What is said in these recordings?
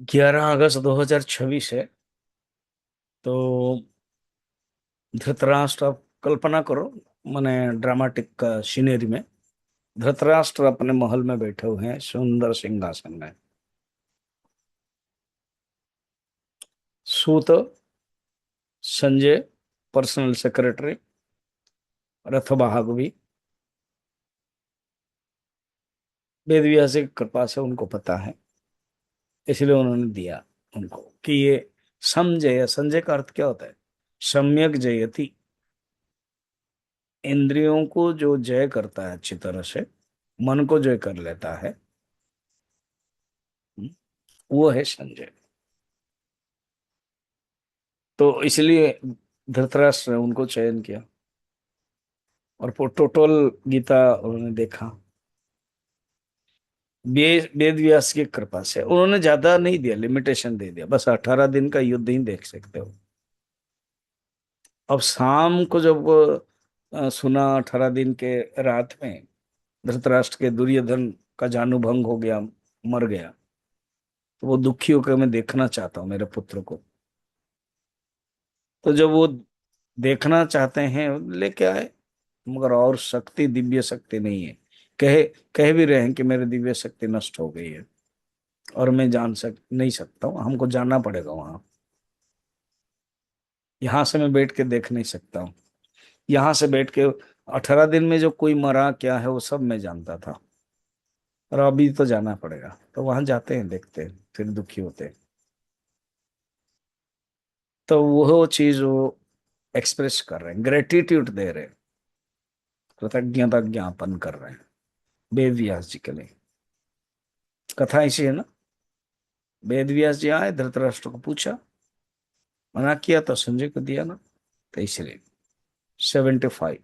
11 अगस्त 2026 है। तो धृतराष्ट्र, आप कल्पना करो, माने ड्रामाटिक का सीनरी में धृतराष्ट्र अपने महल में बैठे हुए हैं सुंदर सिंहासन में। सूत, संजय पर्सनल सेक्रेटरी, रथवाहक भी। वेद व्यास की कृपा से उनको पता है, इसलिए उन्होंने दिया उनको कि ये समझे। संजय का अर्थ क्या होता है? सम्यक जयति। इंद्रियों को जो जय करता है अच्छी तरह से, मन को जय कर लेता है, वो है संजय। तो इसलिए धृतराष्ट्र ने उनको चयन किया। और टोटल गीता उन्होंने देखा। वेद व्यास की कृपा से उन्होंने ज्यादा नहीं दिया, लिमिटेशन दे दिया, बस 18 दिन का युद्ध ही देख सकते हो। अब शाम को जब वो सुना 18 दिन के रात में धृतराष्ट्र के दुर्योधन का जानूभंग हो गया, मर गया, तो वो दुखी होकर, मैं देखना चाहता हूँ मेरे पुत्र को। तो जब वो देखना चाहते हैं लेके आए, मगर और शक्ति, दिव्य शक्ति नहीं है। कहे कह भी रहे हैं कि मेरी दिव्य शक्ति नष्ट हो गई है और मैं जान नहीं सकता हूँ, हमको जाना पड़ेगा वहां। यहाँ से मैं बैठ के देख नहीं सकता हूँ। यहाँ से बैठ के 18 दिन में जो कोई मरा क्या है वो सब मैं जानता था, और अभी तो जाना पड़ेगा। तो वहां जाते हैं, देखते हैं, फिर दुखी होते हैं। तो वो चीज वो एक्सप्रेस कर रहे हैं, ग्रेटिट्यूड दे रहे हैं, कृतज्ञता ज्ञापन कर रहे हैं वेद व्यास जी के लिए। कथा ऐसी है ना। वेद व्यास जी आए, धृतराष्ट्र को पूछा, मना किया तो संजय को दिया ना, तो इसलिए 75।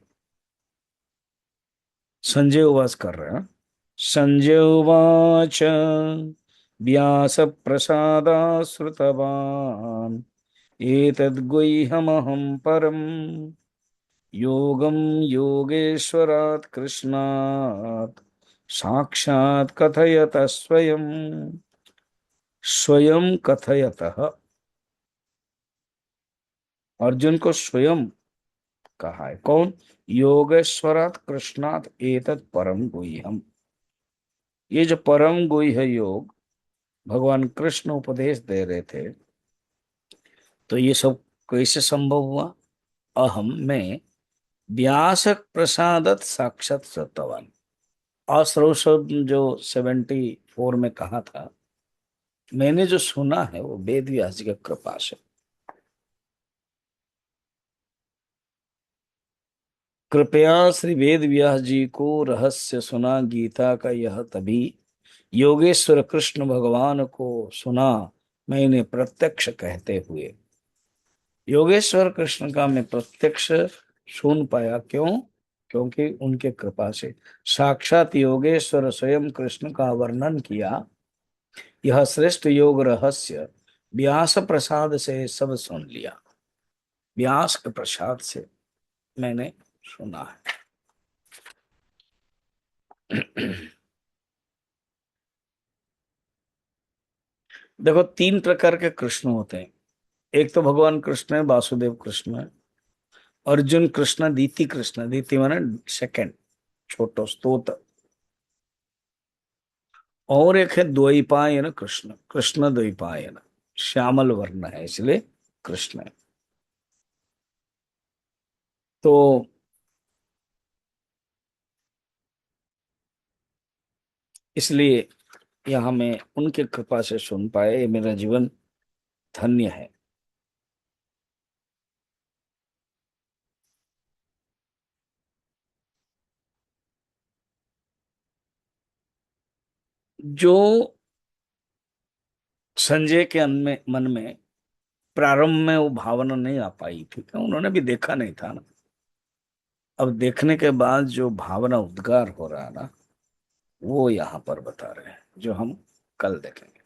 संजय उवाच कर रहे हैं। संजय उवाच व्यास प्रसादाश्रुतवान् एतद्गुह्यमहं परम् योगं योगेश्वरात् कृष्णात् साक्षात् कथयत स्वयं। स्वयं कथयतः, अर्जुन को स्वयं कहा है। कौन? योगेश्वरात् कृष्णात् एतत् परम गुह्यम। ये जो परम गुह्य योग भगवान कृष्ण उपदेश दे रहे थे, तो ये सब कैसे संभव हुआ? अहम, मैं, व्यास प्रसादत साक्षात श्रुतवान। अश्रौषभ जो 74 में कहा था, मैंने जो सुना है वो वेद व्यास जी की कृपा से। कृपया श्री वेद व्यास जी को रहस्य सुना गीता का यह तभी, योगेश्वर कृष्ण भगवान को सुना मैंने प्रत्यक्ष कहते हुए। योगेश्वर कृष्ण का मैं प्रत्यक्ष सुन पाया, क्यों? क्योंकि उनके कृपा से। साक्षात योगेश्वर स्वयं कृष्ण का वर्णन किया, यह श्रेष्ठ योग रहस्य व्यास प्रसाद से सब सुन लिया। व्यास के प्रसाद से मैंने सुना है। देखो, 3 प्रकार के कृष्ण होते हैं। एक तो भगवान कृष्ण है, वासुदेव कृष्ण है। अर्जुन कृष्ण, दीति कृष्ण, दीति माने सेकंड, छोटो स्तोत्र। और एक है द्वैपायन कृष्ण, कृष्ण द्वैपायन, श्यामल वर्ण है इसलिए कृष्ण है। तो इसलिए यहाँ मैं उनके कृपा से सुन पाए, ये मेरा जीवन धन्य है। जो संजय के मन में प्रारंभ में वो भावना नहीं आ पाई थी, तो उन्होंने भी देखा नहीं था ना। अब देखने के बाद जो भावना उद्गार हो रहा है ना, वो यहाँ पर बता रहे हैं, जो हम कल देखेंगे।